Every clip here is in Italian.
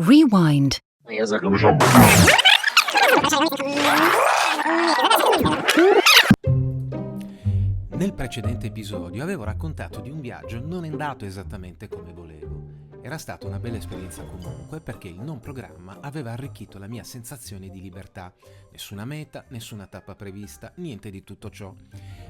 Rewind. Nel precedente episodio avevo raccontato di un viaggio non andato esattamente come volevo. Era stata una bella esperienza comunque perché il non programma aveva arricchito la mia sensazione di libertà. Nessuna meta, nessuna tappa prevista, niente di tutto ciò.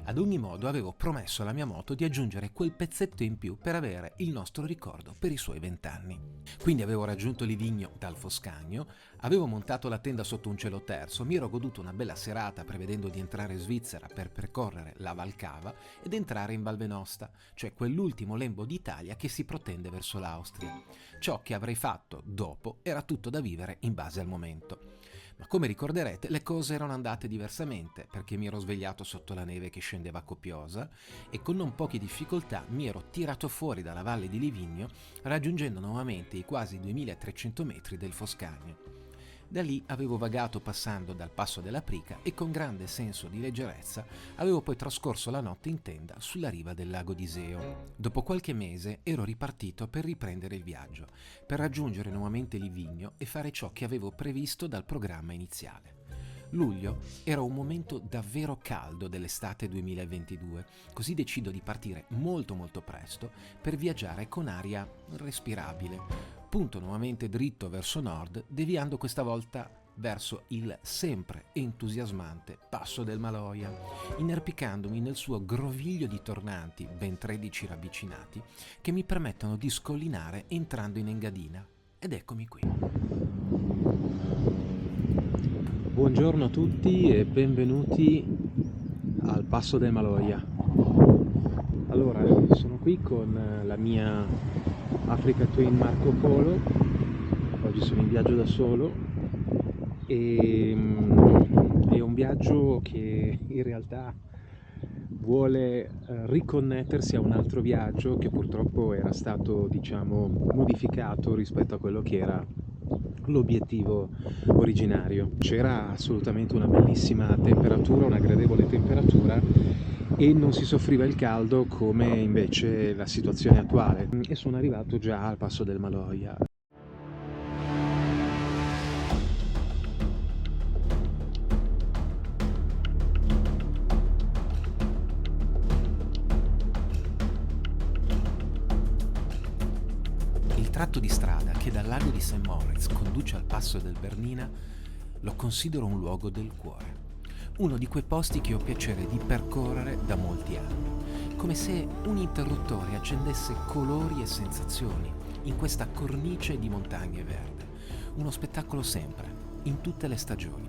Ad ogni modo avevo promesso alla mia moto di aggiungere quel pezzetto in più per avere il nostro ricordo per i suoi 20 anni. Quindi avevo raggiunto Livigno dal Foscagno, avevo montato la tenda sotto un cielo terzo, mi ero goduto una bella serata prevedendo di entrare in Svizzera per percorrere la Val Cava ed entrare in Val Venosta, cioè quell'ultimo lembo d'Italia che si protende verso l'Austria. Ciò che avrei fatto dopo era tutto da vivere in base al momento. Ma come ricorderete, le cose erano andate diversamente perché mi ero svegliato sotto la neve che scendeva copiosa e con non poche difficoltà mi ero tirato fuori dalla valle di Livigno raggiungendo nuovamente i quasi 2300 metri del Foscagno. Da lì avevo vagato passando dal passo della Prica e con grande senso di leggerezza avevo poi trascorso la notte in tenda sulla riva del lago d'Iseo. Dopo qualche mese ero ripartito per riprendere il viaggio, per raggiungere nuovamente Livigno e fare ciò che avevo previsto dal programma iniziale. Luglio era un momento davvero caldo dell'estate 2022, così decido di partire molto presto per viaggiare con aria respirabile. Punto nuovamente dritto verso nord, deviando questa volta verso il sempre entusiasmante Passo del Maloja, inerpicandomi nel suo groviglio di tornanti, ben 13 ravvicinati, che mi permettono di scollinare entrando in Engadina. Ed eccomi qui. Buongiorno a tutti e benvenuti al Passo del Maloja. Allora, sono qui con la mia Africa Twin Marco Polo. Oggi sono in viaggio da solo e è un viaggio che in realtà vuole riconnettersi a un altro viaggio che purtroppo era stato, modificato rispetto a quello che era l'obiettivo originario. C'era assolutamente una bellissima temperatura, una gradevole temperatura e non si soffriva il caldo come invece la situazione attuale. E sono arrivato già al Passo del Maloja. Il tratto di strada che dal lago di St. Moritz conduce al passo del Bernina lo considero un luogo del cuore. Uno di quei posti che ho piacere di percorrere da molti anni, come se un interruttore accendesse colori e sensazioni in questa cornice di montagne verde. Uno spettacolo sempre, in tutte le stagioni.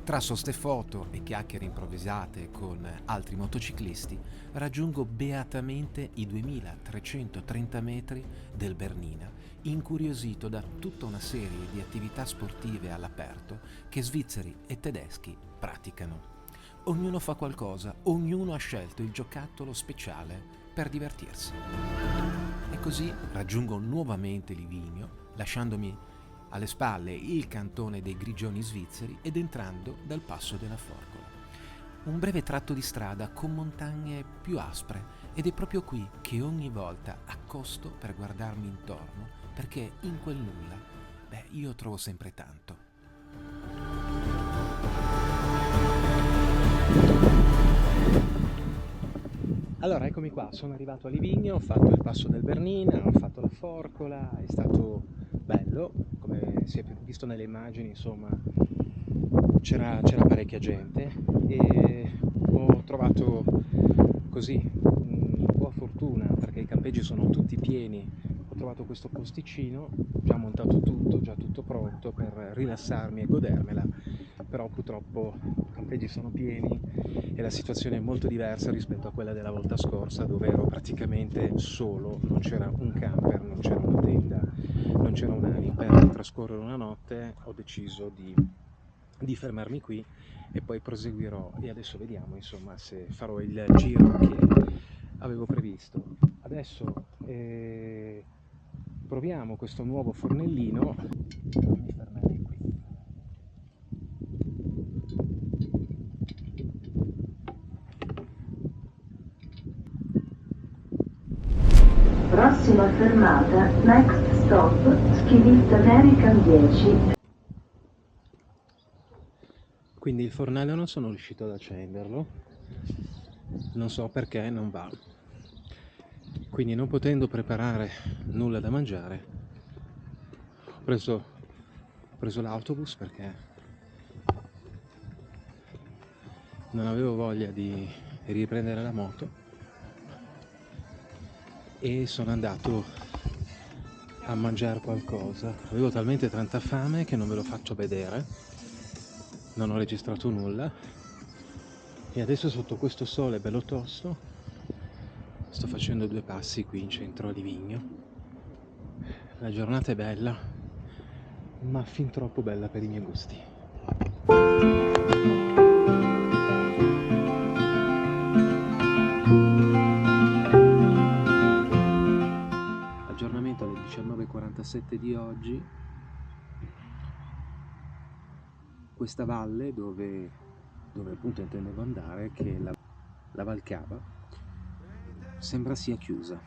Tra soste foto e chiacchiere improvvisate con altri motociclisti, raggiungo beatamente i 2330 metri del Bernina, incuriosito da tutta una serie di attività sportive all'aperto che svizzeri e tedeschi praticano. Ognuno fa qualcosa, ognuno ha scelto il giocattolo speciale per divertirsi. E così raggiungo nuovamente Livigno, lasciandomi alle spalle il cantone dei Grigioni svizzeri ed entrando dal passo della Forcola. Un breve tratto di strada con montagne più aspre ed è proprio qui che ogni volta accosto per guardarmi intorno perché in quel nulla, io trovo sempre tanto. Allora, eccomi qua, sono arrivato a Livigno, ho fatto il passo del Bernina, ho fatto la Forcola, è stato bello, come si è visto nelle immagini, insomma, c'era parecchia gente e ho trovato così un po' a fortuna perché i campeggi sono tutti pieni ho trovato questo posticino, già montato tutto, già tutto pronto per rilassarmi e godermela, però purtroppo i campeggi sono pieni e la situazione è molto diversa rispetto a quella della volta scorsa, dove ero praticamente solo, non c'era un camper, non c'era una tenda, non c'era un'ali. Per trascorrere una notte ho deciso di fermarmi qui e poi proseguirò, e adesso vediamo insomma se farò il giro che avevo previsto. Adesso proviamo questo nuovo fornellino. Mi fermerei qui. Prossima fermata, next stop, Schivista American 10. Quindi il fornello non sono riuscito ad accenderlo, non so perché non va. Quindi non potendo preparare nulla da mangiare, ho preso l'autobus perché non avevo voglia di riprendere la moto e sono andato a mangiare qualcosa. Avevo talmente tanta fame che non ve lo faccio vedere, non ho registrato nulla e adesso sotto questo sole bello tosto sto facendo 2 passi qui in centro a Livigno. La giornata è bella, ma fin troppo bella per i miei gusti. Aggiornamento alle 19:47 di oggi. Questa valle dove appunto intendevo andare, che è la Val Cava, sembra sia chiusa.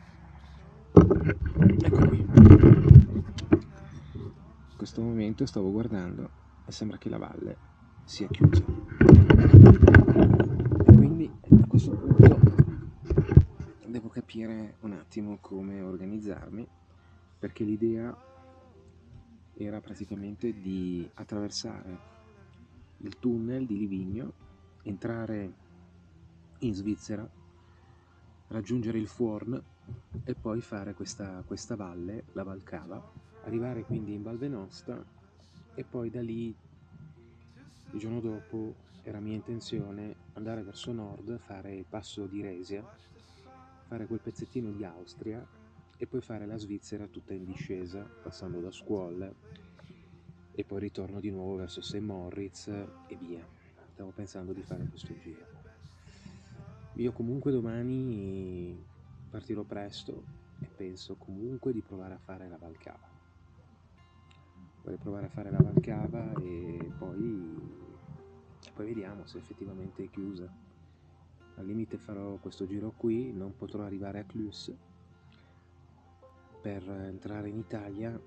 Ecco qui. In questo momento stavo guardando e sembra che la valle sia chiusa. E quindi a questo punto devo capire un attimo come organizzarmi, perché l'idea era praticamente di attraversare il tunnel di Livigno, entrare in Svizzera, raggiungere il Fuorn e poi fare questa valle, la Val Cava, arrivare quindi in Val Venosta e poi da lì il giorno dopo era mia intenzione andare verso nord, fare il passo di Resia, fare quel pezzettino di Austria e poi fare la Svizzera tutta in discesa, passando da Scuol e poi ritorno di nuovo verso St. Moritz e via. Stavo pensando di fare questo giro. Io comunque domani partirò presto e penso comunque di provare a fare la Val Cava. Vorrei provare a fare la Val Cava e poi vediamo se effettivamente è chiusa. Al limite farò questo giro qui, non potrò arrivare a Clus per entrare in Italia.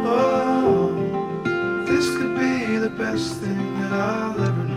Oh, this could be the best thing that I'll ever know.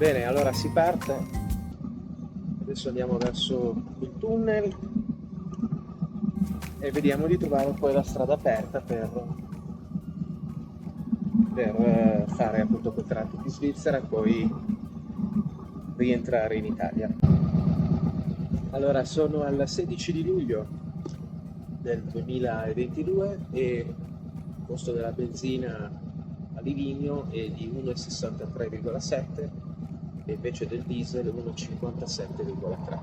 Bene, allora si parte. Adesso andiamo verso il tunnel e vediamo di trovare poi la strada aperta per fare appunto quel tratto di Svizzera e poi rientrare in Italia. Allora, sono al 16 di luglio del 2022 e il costo della benzina a Livigno è di 1,63,7 e invece del diesel 1,57,3.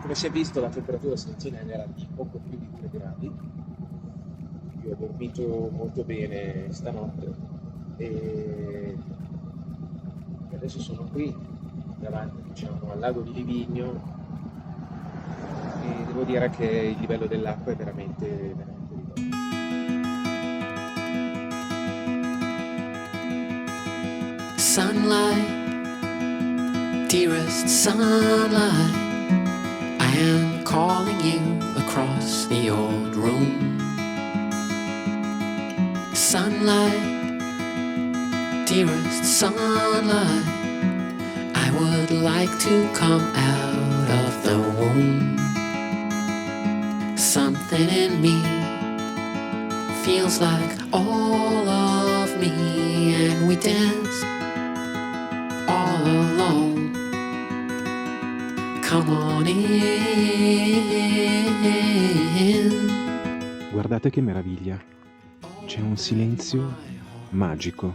Come si è visto, la temperatura stamattina era di poco più di 3 gradi. Io ho dormito molto bene stanotte e adesso sono qui davanti, diciamo, al lago di Livigno e devo dire che il livello dell'acqua è veramente ridotto. Sunlight, dearest sunlight, I am calling you across the old room. Sunlight, dearest sunlight, I would like to come out of the womb. Something in me feels like all of me, and we dance all alone. Come on in. Guardate che meraviglia, c'è un silenzio magico.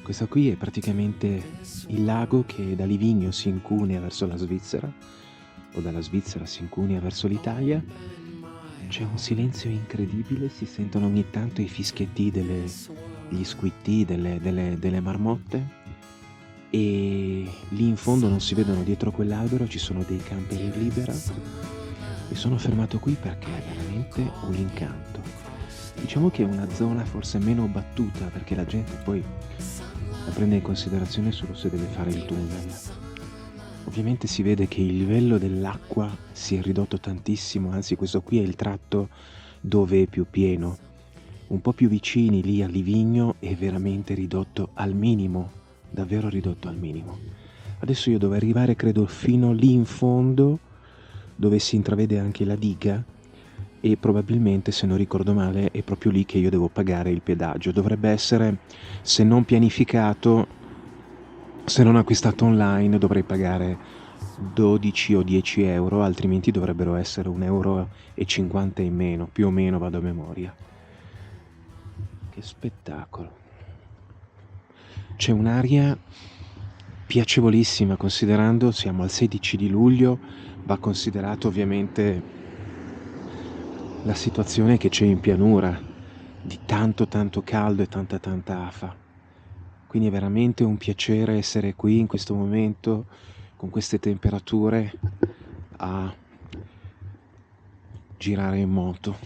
Questo qui è praticamente il lago che da Livigno si incunea verso la Svizzera o dalla Svizzera si incunea verso l'Italia. C'è un silenzio incredibile, si sentono ogni tanto i fischietti gli squitti delle marmotte e lì in fondo non si vedono, dietro quell'albero ci sono dei camper in libera. Mi sono fermato qui perché è veramente un incanto. Diciamo che è una zona forse meno battuta perché la gente poi la prende in considerazione solo se deve fare il tunnel. Ovviamente si vede che il livello dell'acqua si è ridotto tantissimo, anzi questo qui è il tratto dove è più pieno. Un po' più vicini lì a Livigno è veramente ridotto al minimo, davvero ridotto al minimo. Adesso io devo arrivare credo fino lì in fondo dove si intravede anche la diga e probabilmente, se non ricordo male, è proprio lì che io devo pagare il pedaggio. Dovrebbe essere, se non pianificato, se non acquistato online, dovrei pagare 12 o 10 euro, altrimenti dovrebbero essere 1,50 euro in meno, più o meno vado a memoria. Che spettacolo. C'è un'aria piacevolissima, considerando siamo al 16 di luglio, va considerato ovviamente la situazione che c'è in pianura, di tanto caldo e tanta afa. Quindi è veramente un piacere essere qui in questo momento, con queste temperature, a girare in moto.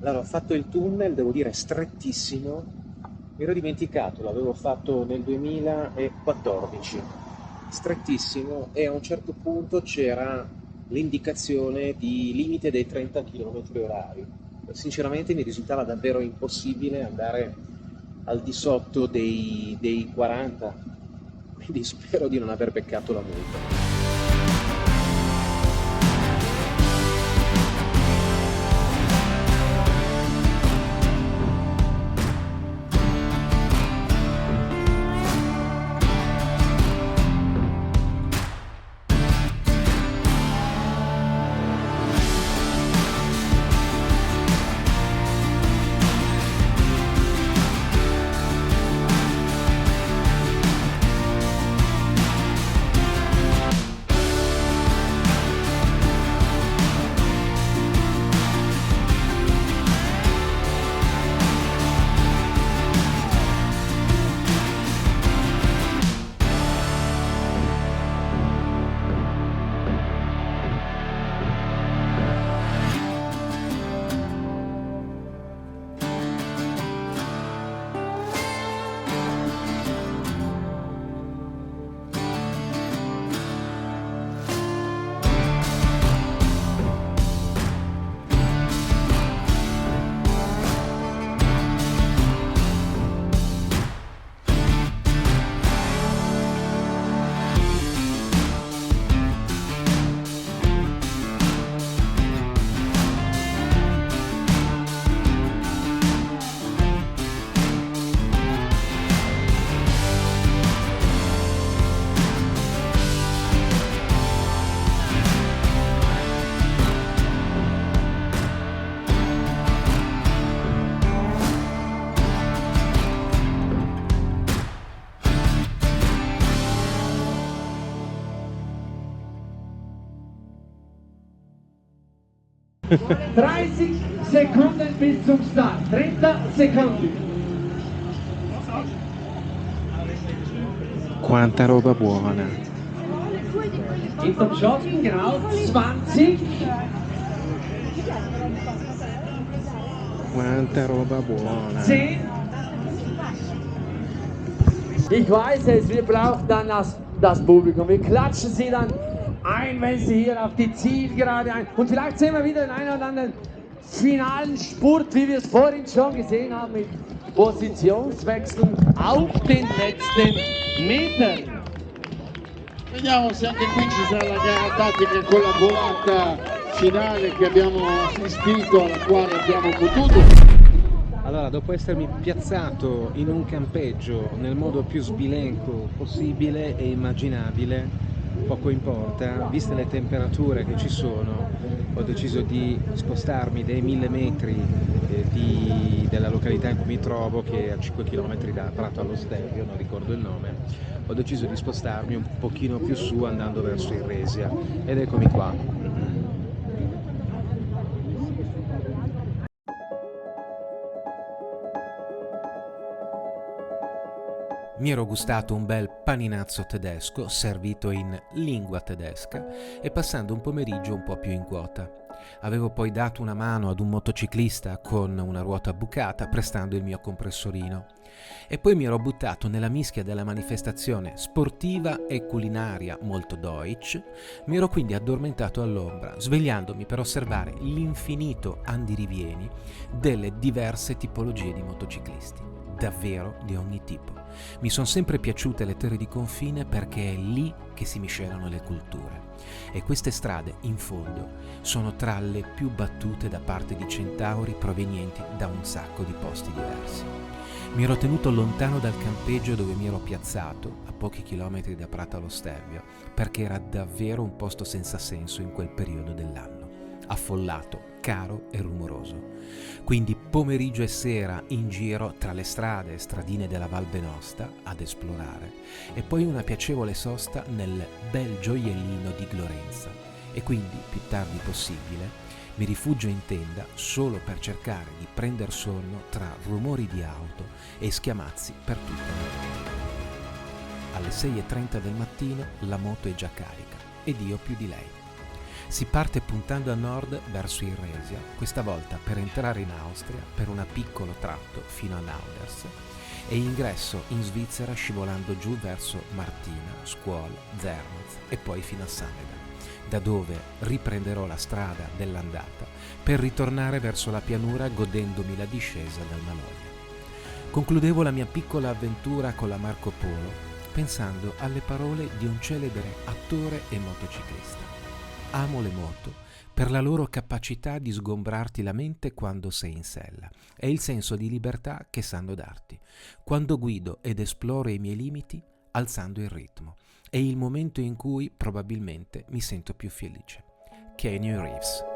Allora, ho fatto il tunnel, devo dire strettissimo, mi ero dimenticato, l'avevo fatto nel 2014, strettissimo, e a un certo punto c'era l'indicazione di limite dei 30 km/h. Sinceramente mi risultava davvero impossibile andare al di sotto dei 40, quindi spero di non aver beccato la multa. 30 Sekunden bis zum Start. 30 Sekunden. Quanta roba buona. Hinterm Schatten, genau. 20. Quanta roba buona. 10. Ich weiß es, wir brauchen dann das Publikum. Wir klatschen sie dann ein, wenn sie hier auf die Zielgerade ein. Und vielleicht sehen wir wieder den einen oder anderen finalen Spurt, wie wir es vorhin schon gesehen haben, mit Positionswechseln auf den letzten Metern. Vediamo se anche qui ci sarà la gara tattica collaborata finale che abbiamo assistito, alla quale abbiamo potuto. Allora, dopo essermi piazzato in un campeggio nel modo più sbilenco possibile e immaginabile, poco importa, viste le temperature che ci sono, ho deciso di spostarmi dai 1000 metri della località in cui mi trovo, che è a 5 km da Prato allo Stelvio, non ricordo il nome. Ho deciso di spostarmi un pochino più su andando verso Irresia ed eccomi qua. Mi ero gustato un bel paninazzo tedesco servito in lingua tedesca e passando un pomeriggio un po' più in quota. Avevo poi dato una mano ad un motociclista con una ruota bucata prestando il mio compressorino e poi mi ero buttato nella mischia della manifestazione sportiva e culinaria molto deutsch. Mi ero quindi addormentato all'ombra, svegliandomi per osservare l'infinito andirivieni delle diverse tipologie di motociclisti, davvero di ogni tipo. Mi sono sempre piaciute le terre di confine perché è lì che si miscelano le culture e queste strade, in fondo, sono tra le più battute da parte di centauri provenienti da un sacco di posti diversi. Mi ero tenuto lontano dal campeggio dove mi ero piazzato, a pochi chilometri da Prato allo Stelvio, perché era davvero un posto senza senso in quel periodo dell'anno, affollato, caro e rumoroso. Quindi pomeriggio e sera in giro tra le strade e stradine della Val Benosta ad esplorare e poi una piacevole sosta nel bel gioiellino di Glorenza e quindi più tardi possibile mi rifugio in tenda solo per cercare di prender sonno tra rumori di auto e schiamazzi per tutta la vita. Alle 6:30 del mattino la moto è già carica ed io più di lei. Si parte puntando a nord verso Irresia, questa volta per entrare in Austria per un piccolo tratto fino a Nauders e ingresso in Svizzera scivolando giù verso Martina, Scuol, Zernez e poi fino a Saneda, da dove riprenderò la strada dell'andata per ritornare verso la pianura godendomi la discesa dal Maloja. Concludevo la mia piccola avventura con la Marco Polo pensando alle parole di un celebre attore e motociclista. Amo le moto per la loro capacità di sgombrarti la mente quando sei in sella e il senso di libertà che sanno darti. Quando guido ed esploro i miei limiti, alzando il ritmo, è il momento in cui probabilmente mi sento più felice. Keanu Reeves.